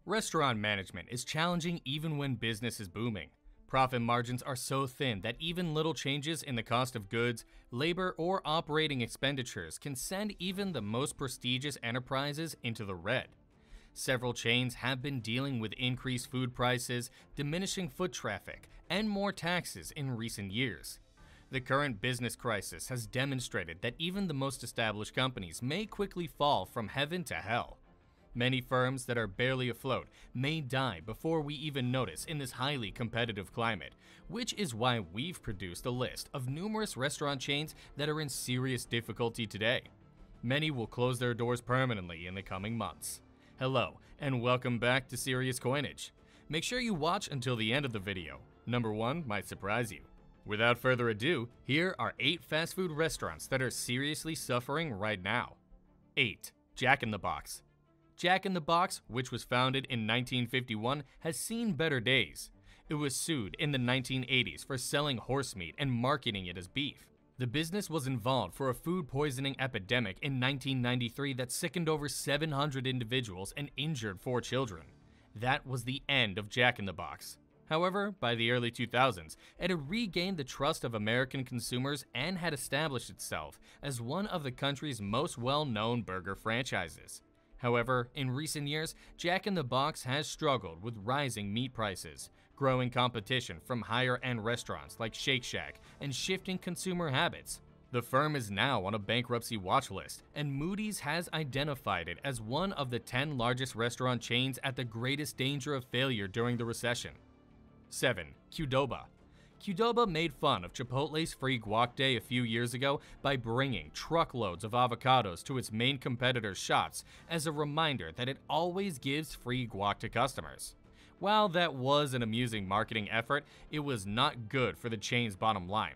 Restaurant management is challenging even when business is booming. Profit margins are so thin that even little changes in the cost of goods, labor, or operating expenditures can send even the most prestigious enterprises into the red. Several chains have been dealing with increased food prices, diminishing foot traffic, and more taxes in recent years. The current business crisis has demonstrated that even the most established companies may quickly fall from heaven to hell. Many firms that are barely afloat may die before we even notice in this highly competitive climate, which is why we've produced a list of numerous restaurant chains that are in serious difficulty today. Many will close their doors permanently in the coming months. Hello, and welcome back to Serious Coinage. Make sure you watch until the end of the video. Number 1 might surprise you. Without further ado, here are 8 fast food restaurants that are seriously suffering right now. 8. Jack in the Box. Jack in the Box, which was founded in 1951, has seen better days. It was sued in the 1980s for selling horse meat and marketing it as beef. The business was involved for a food poisoning epidemic in 1993 that sickened over 700 individuals and injured 4 children. That was the end of Jack in the Box. However, by the early 2000s, it had regained the trust of American consumers and had established itself as one of the country's most well-known burger franchises. However, in recent years, Jack in the Box has struggled with rising meat prices, growing competition from higher-end restaurants like Shake Shack, and shifting consumer habits. The firm is now on a bankruptcy watch list, and Moody's has identified it as one of the 10 largest restaurant chains at the greatest danger of failure during the recession. 7. Qdoba. Qdoba made fun of Chipotle's Free Guac Day a few years ago by bringing truckloads of avocados to its main competitor's shops as a reminder that it always gives free guac to customers. While that was an amusing marketing effort, it was not good for the chain's bottom line.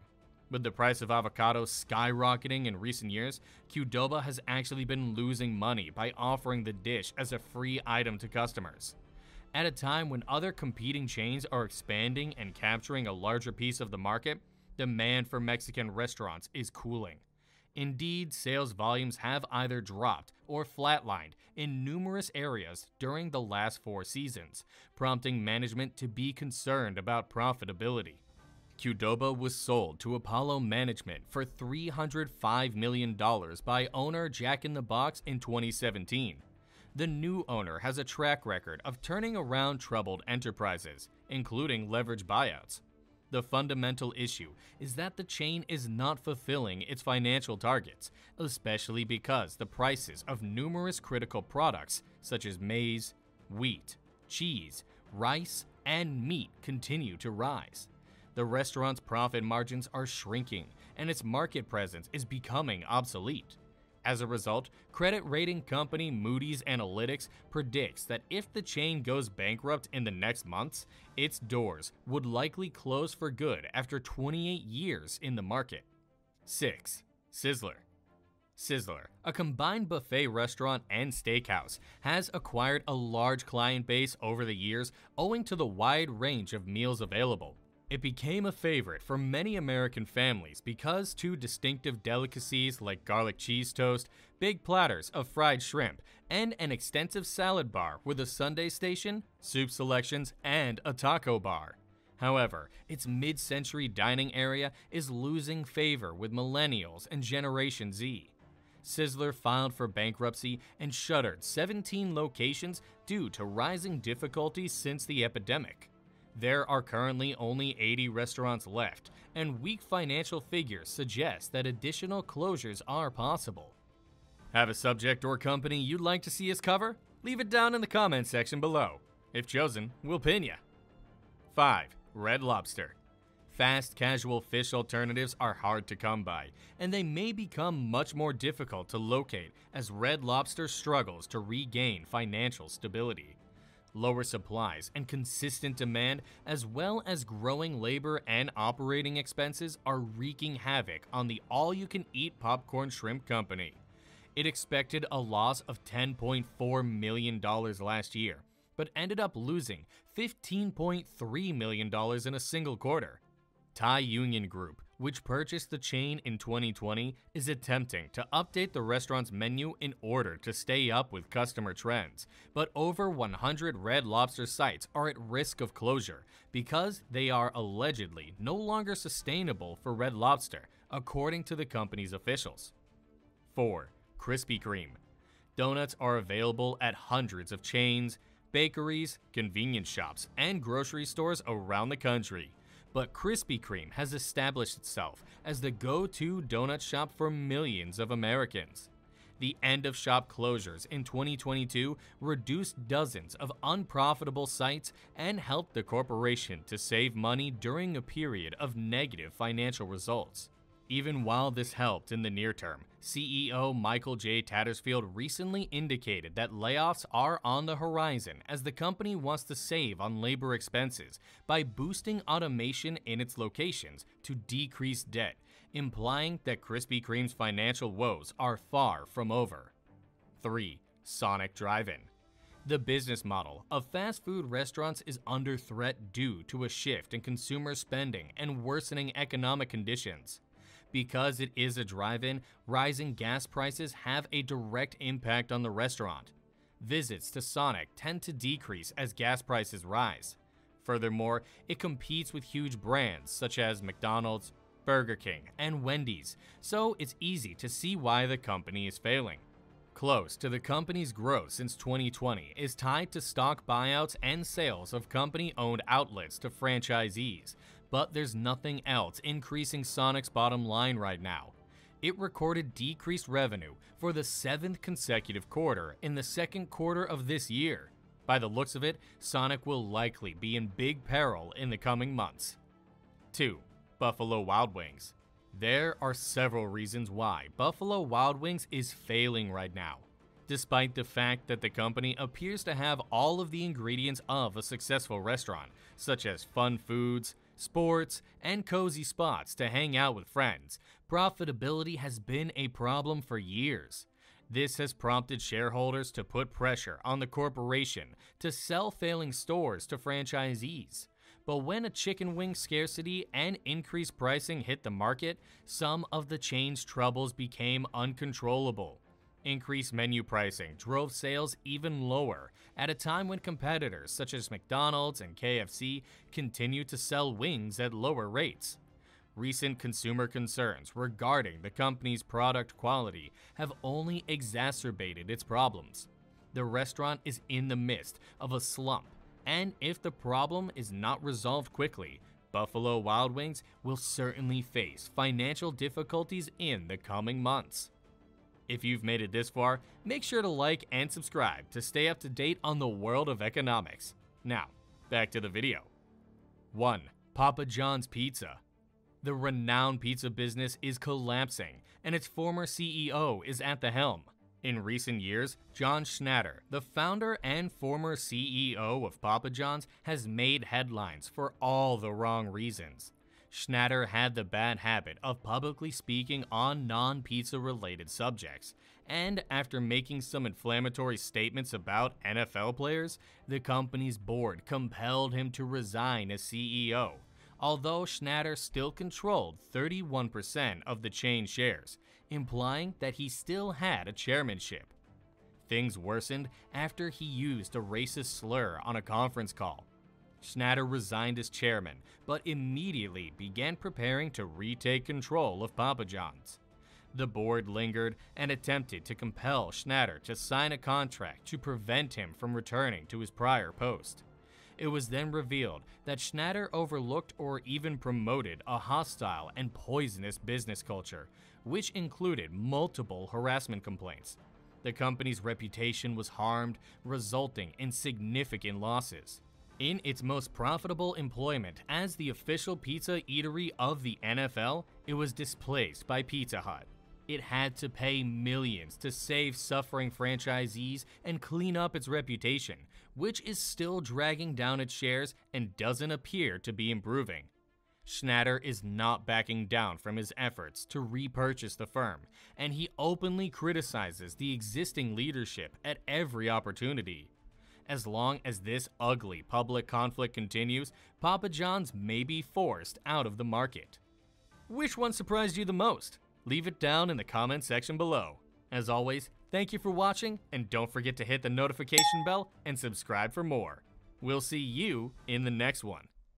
With the price of avocados skyrocketing in recent years, Qdoba has actually been losing money by offering the dish as a free item to customers. At a time when other competing chains are expanding and capturing a larger piece of the market, demand for Mexican restaurants is cooling. Indeed, sales volumes have either dropped or flatlined in numerous areas during the last 4 seasons, prompting management to be concerned about profitability. Qdoba was sold to Apollo Management for $305 million by owner Jack in the Box in 2017. The new owner has a track record of turning around troubled enterprises, including leverage buyouts. The fundamental issue is that the chain is not fulfilling its financial targets, especially because the prices of numerous critical products such as maize, wheat, cheese, rice, and meat continue to rise. The restaurant's profit margins are shrinking, and its market presence is becoming obsolete. As a result, credit rating company Moody's Analytics predicts that if the chain goes bankrupt in the next months, its doors would likely close for good after 28 years in the market. 6. Sizzler. Sizzler, a combined buffet restaurant and steakhouse, has acquired a large client base over the years owing to the wide range of meals available. It became a favorite for many American families because 2 distinctive delicacies like garlic cheese toast, big platters of fried shrimp, and an extensive salad bar with a sundae station, soup selections, and a taco bar. However, its mid-century dining area is losing favor with millennials and Generation Z. Sizzler filed for bankruptcy and shuttered 17 locations due to rising difficulties since the epidemic. There are currently only 80 restaurants left, and weak financial figures suggest that additional closures are possible. Have a subject or company you'd like to see us cover? Leave it down in the comments section below. If chosen, we'll pin ya. 5. Red Lobster. Fast casual fish alternatives are hard to come by, and they may become much more difficult to locate as Red Lobster struggles to regain financial stability. Lower supplies and consistent demand, as well as growing labor and operating expenses, are wreaking havoc on the all-you-can-eat popcorn shrimp company. It expected a loss of $10.4 million last year, but ended up losing $15.3 million in a single quarter. Thai Union Group, which purchased the chain in 2020, is attempting to update the restaurant's menu in order to stay up with customer trends, but over 100 Red Lobster sites are at risk of closure because they are allegedly no longer sustainable for Red Lobster, according to the company's officials. 4. Krispy Kreme. Donuts are available at hundreds of chains, bakeries, convenience shops, and grocery stores around the country. But Krispy Kreme has established itself as the go-to donut shop for millions of Americans. The end-of-shop closures in 2022 reduced dozens of unprofitable sites and helped the corporation to save money during a period of negative financial results. Even while this helped in the near term, CEO Michael J. Tattersfield recently indicated that layoffs are on the horizon as the company wants to save on labor expenses by boosting automation in its locations to decrease debt, implying that Krispy Kreme's financial woes are far from over. 3. Sonic Drive-In. The business model of fast food restaurants is under threat due to a shift in consumer spending and worsening economic conditions. Because it is a drive-in, rising gas prices have a direct impact on the restaurant. Visits to Sonic tend to decrease as gas prices rise. Furthermore, it competes with huge brands such as McDonald's, Burger King, and Wendy's, so it's easy to see why the company is failing. Close to the company's growth since 2020 is tied to stock buyouts and sales of company-owned outlets to franchisees, but there's nothing else increasing Sonic's bottom line right now. It recorded decreased revenue for the 7th consecutive quarter in the second quarter of this year. By the looks of it, Sonic will likely be in big peril in the coming months. 2. Buffalo Wild Wings. There are several reasons why Buffalo Wild Wings is failing right now. Despite the fact that the company appears to have all of the ingredients of a successful restaurant, such as fun foods, sports, and cozy spots to hang out with friends, profitability has been a problem for years. This has prompted shareholders to put pressure on the corporation to sell failing stores to franchisees. But when a chicken wing scarcity and increased pricing hit the market, some of the chain's troubles became uncontrollable. Increased menu pricing drove sales even lower at a time when competitors such as McDonald's and KFC continue to sell wings at lower rates. Recent consumer concerns regarding the company's product quality have only exacerbated its problems. The restaurant is in the midst of a slump, and if the problem is not resolved quickly, Buffalo Wild Wings will certainly face financial difficulties in the coming months. If you've made it this far, make sure to like and subscribe to stay up to date on the world of economics. Now, back to the video. 1. Papa John's Pizza. The renowned pizza business is collapsing, and its former CEO is at the helm. In recent years, John Schnatter, the founder and former CEO of Papa John's, has made headlines for all the wrong reasons. Schnatter had the bad habit of publicly speaking on non-pizza related subjects, and after making some inflammatory statements about NFL players, the company's board compelled him to resign as CEO, although Schnatter still controlled 31% of the chain shares, implying that he still had a chairmanship. Things worsened after he used a racist slur on a conference call. Schnatter resigned as chairman, but immediately began preparing to retake control of Papa John's. The board lingered and attempted to compel Schnatter to sign a contract to prevent him from returning to his prior post. It was then revealed that Schnatter overlooked or even promoted a hostile and poisonous business culture, which included multiple harassment complaints. The company's reputation was harmed, resulting in significant losses. In its most profitable employment as the official pizza eatery of the NFL, it was displaced by Pizza Hut. It had to pay millions to save suffering franchisees and clean up its reputation, which is still dragging down its shares and doesn't appear to be improving. Schnatter is not backing down from his efforts to repurchase the firm, and he openly criticizes the existing leadership at every opportunity. As long as this ugly public conflict continues, Papa John's may be forced out of the market. Which one surprised you the most? Leave it down in the comment section below. As always, thank you for watching, and don't forget to hit the notification bell and subscribe for more. We'll see you in the next one.